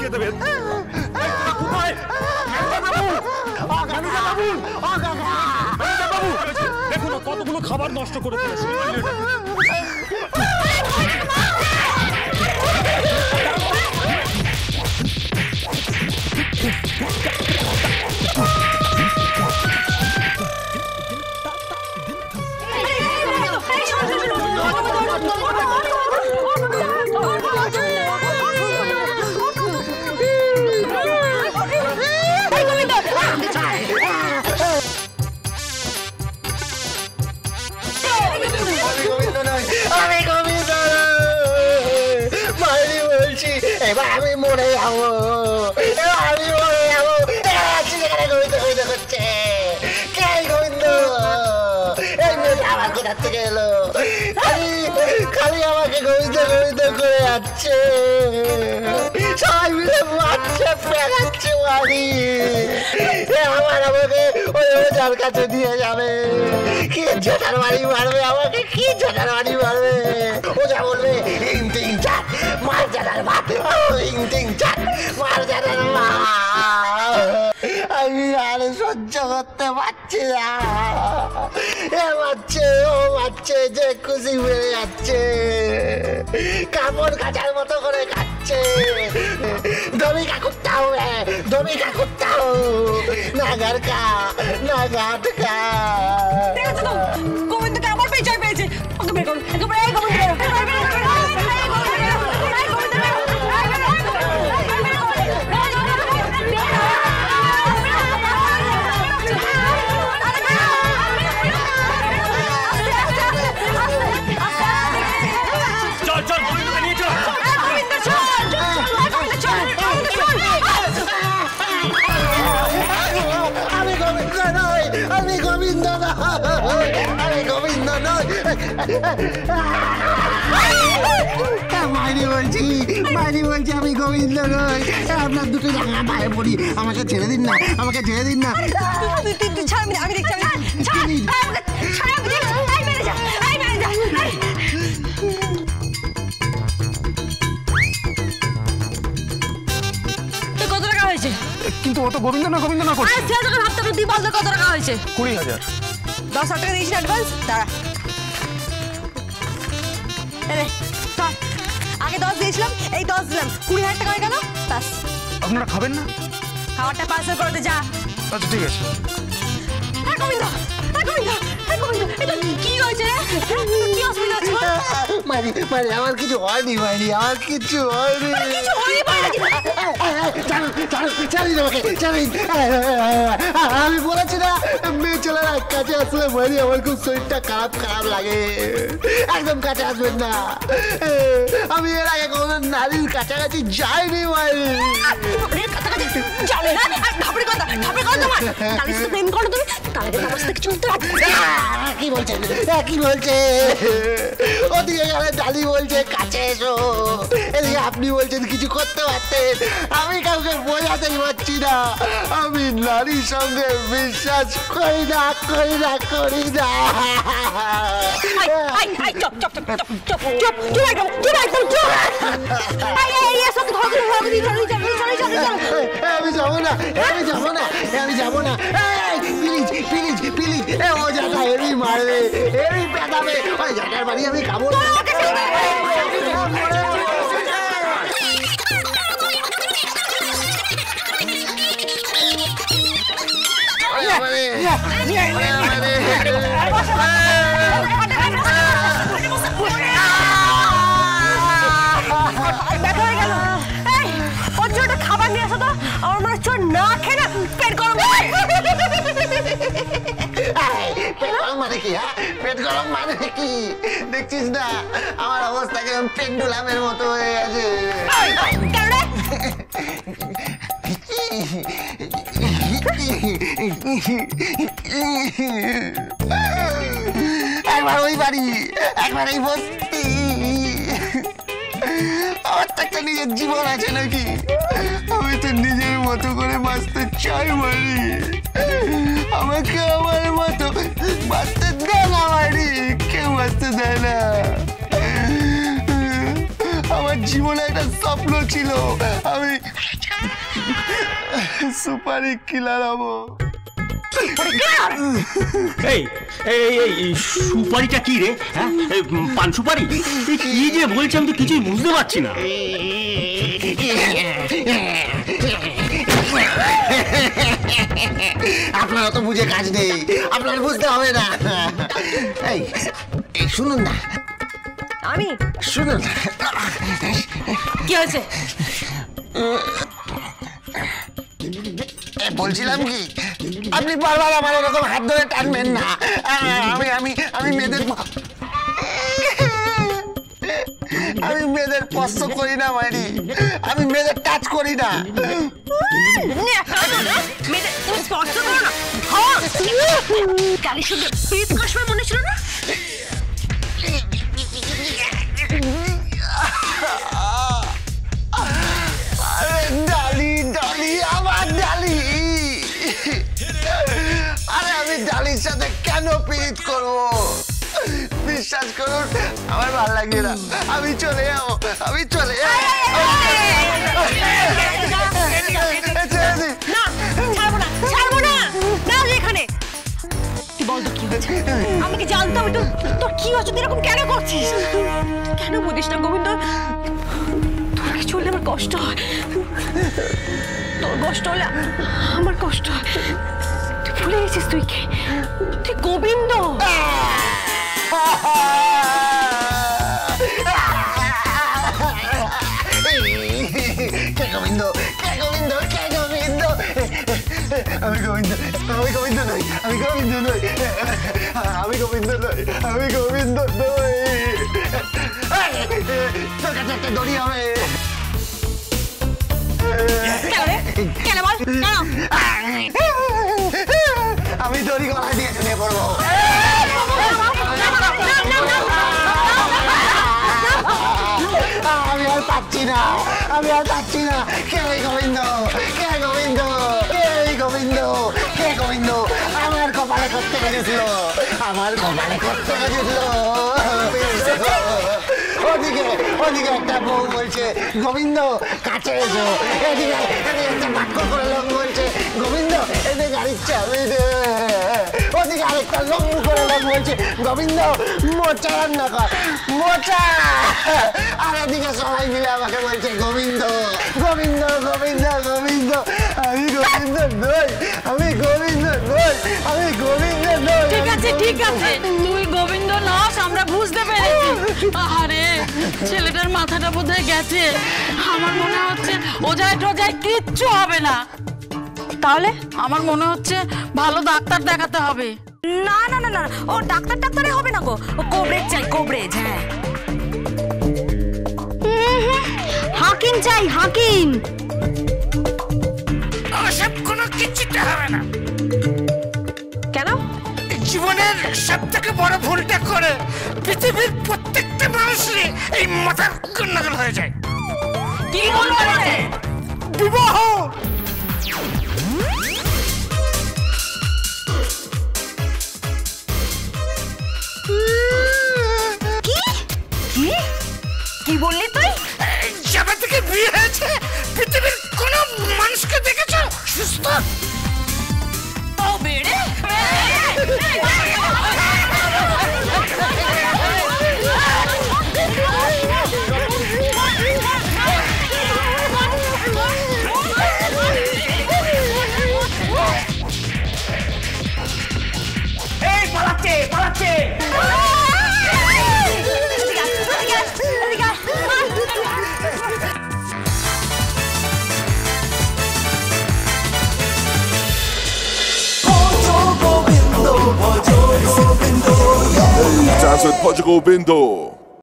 খেয়ে দেবেন। দেখুন কতগুলো খাবার নষ্ট করে ফেলেছে। এবার আমি মরে যাবো, আমি মরে যাবো। সেখানে গোবিন্দ গোবিন্দ করছে। কে গোবিন্দ? এই মেয়েটা আমার কোথা থেকে এলো? খালি আমাকে গোবিন্দ গোবিন্দ করে যাচ্ছে। সবাই মিলে মারছে, পেগাচ্ছে বাড়ি। আমার আমাকে ওই ওজার কাছে দিয়ে যাবে। কি জটার বাড়ি মারবে আমাকে, কি জটার বাড়ি মারবে। ওজা বলবে ইং তিং চাট মার জানার ভাত, ইং তিং চাট মার জানার ভাত। আমি আর সহ্য করতে পারছি না। এ মারছে, ও মারছে, যে খুশি বেড়ে যাচ্ছে। কাপড় কাচার মতো করে কাটছে। দমিকা করতে হবে, দমিকা করতে হবে। না ঘর কা, না ঘাট কা। গোবিন্দকে আমার পেছায় পেয়েছে। ওকে বের করুন, ওকে বের করুন। আমি গোবিন্দ নয়, আমি গোবিন্দ নয়। মাইনি বলছি, মাইনি বলছি আমি গোবিন্দ নয়। আপনার দুটো জায়গা পায়ে পড়ি, আমাকে ছেড়ে দিন না, আমাকে ছেড়ে দিন না। আমি দেখছি, কত টাকা হয়েছে? কিন্তু ও তো গোবিন্দ না গোবিন্দ না করছে। সে যখন ভাবতে তুই বলতে কত টাকা হয়েছে? 20,000। 10,000 টাকা দিয়েছি অ্যাডভান্স। দাঁড়া, আগে 10 দিয়েছিলাম, এই 10 দিলাম, 20,000 টাকা হয়ে গেল। বাস। আপনারা খাবেন না? খাবারটা পার্সেল করতে যা। আচ্ছা ঠিক আছে। গোবিন্দ, গোবিন্দ, গোবিন্দ, এটা কি হয়েছে রে? কি অসুবিধা আছে? মারি মারি, আমার কিছু হয়নি, মারি আমার কিছু হয়নি। আমি বলেছি না, মেয়ে ছেলেরা কাছে আসলে মারি আমার খুব শরীরটা খারাপ খারাপ লাগে। একদম কাছে আসবেন না। আমি এর আগে কোনো নারীর কাছাকাছি যাইনি মারি। কি বলছে, কি বলছে? ওদিকে গেলে ডালি বলছে কাছে এসো, এদিকে আপনি বলছেন কিছু করতে পারতেন। আমি কাউকে বোঝাতেই পারছি না। আমি নারীর সঙ্গে বিশ্বাস করি না, করি না, করি না। আমি যাবো না, আমি যাবো না, আমি যাবো না। প্লিজ প্লিজ প্লিজ, ও জায়গা এরই মারবে, এরই পেটাবে। ওই জায়গার বাড়ি আমি খাবো না। খাবার নিয়ে আসো তো, আমার মনে হচ্ছে না খেয়ে না পেট গরম। পেট গরম মানে কি? পেট গরম মানে কি? দেখছিস না আমার অবস্থা কেমন পেন্ডুলামের মতো হয়ে গেছে। একবার ওই বাড়ি, একবার এই বস্তি। আমার তো একটা নিজের জীবন আছে নাকি? আমি তো নিজের মতো করে বাঁচতে চাই বাড়ি। আমাকে আমার মতো বাঁচতে দেয় না বাড়ি, কেউ বাঁচতে দেয় না। আমার জীবনে একটা স্বপ্ন ছিল, আমি সুপারি কিলার হবো। এই এই এই সুপারিটা কি রে? হ্যাঁ, পান সুপারি? কি যে বলছি আমি তো কিছুই বুঝতে পারছি না। আপনারা তো বুঝে কাজ নেই, আপনার বুঝতে হবে না। এই শুনুন না, আমি শুনুন। কি হয়েছে? বলছিলাম কি, আপনি বারবার আমার এরকম হাত ধরে টানবেন না। আমি মেয়েদের স্পর্শ করি না মাইরি, আমি মেয়েদের টাচ করি না। তুমি স্পর্শ করো না। কালি শুধু পিস কষবার মনে ছিল না? ডালি ডালি আমার ডালি, আরে আমি ডালির সাথে কেন পীড়িত করবো? বিশ্বাস করুন আমার ভালো লাগে না, আমি চলে যাবো, আমি চলে যাবো। আমি কি জানতাম তোর কি হচ্ছে, এরকম কেন করছিস? কেন বলিস না গোবিন্দ? তোর কিছু হলে আমার কষ্ট হয়, তোর কষ্ট হলে আমার কষ্ট হয়। তুই ভুলে গেছিস তুই কে? তুই গোবিন্দ। কে গোবিন্দ? কে গোবিন্দ? কে গোবিন্দ? আমি গোবিন্দ, আমি গোবিন্দ নই, আমি গোবিন্দ নই, আমি গোবিন্দ নই, আমি গোবিন্দ নই। তোর কাছে একটা দড়ি হবে। কেন বল? কেন? আমি দড়ি গলায় দিয়ে শুনে পড়বো। আমি আর পাচ্ছি না, আমি আর পাচ্ছি না। কে গোবিন্দ? কে গোবিন্দ? কে গোবিন্দ? কে গোবিন্দ? আমার কপালে করতে গেছিল, আমার কপালে করতে গেছিল। ওদিকে ওদিকে একটা বউ বলছে গোবিন্দ কাছে এসো, এদিকে একটা বাক্য করে লোক বলছে গোবিন্দ এদের গাড়ির চাবি দে। ওদিকে আরেকটা লম্বু করে লোক বলছে গোবিন্দ মোচা রান্না কর, মোচা। আর এদিকে সবাই মিলে আমাকে বলছে গোবিন্দ গোবিন্দ গোবিন্দ গোবিন্দ। আমি গোবিন্দ নই, আমি গোবিন্দ নই, আমি গোবিন্দ নই। ঠিক আছে ঠিক আছে, তুই গোবিন্দ নস, আমরা বুঝতে পেরেছি। আরে ছেলেটার মাথাটা বোধহয় গেছে, আমার মনে হচ্ছে ওজায় টোজায় কিচ্ছু হবে না। তাহলে আমার মনে হচ্ছে ভালো ডাক্তার দেখাতে হবে। না না না না, ও ডাক্তারে হবে না গো, ও কোবরেজ চাই, কোবরেজ। হ্যাঁ হাকিম চাই, হাকিম। ওসব কোনো কিছুতে হবে না। কেন? জীবনের সব থেকে বড় ভুলটা করে পৃথিবীর প্রত্যেকটা মানুষেরই এই মাথার গন্ডগোল হয়ে যায়। কি বলছে? বিবাহ। কি কি কি বললি তুই? যাবে থেকে বিয়ে হয়েছে পৃথিবীর কোন মানুষকে দেখেছো সুস্থ? ও বেড়ে এই পালাচ্ছে পালাচ্ছে। Dance with Portugal Bindo.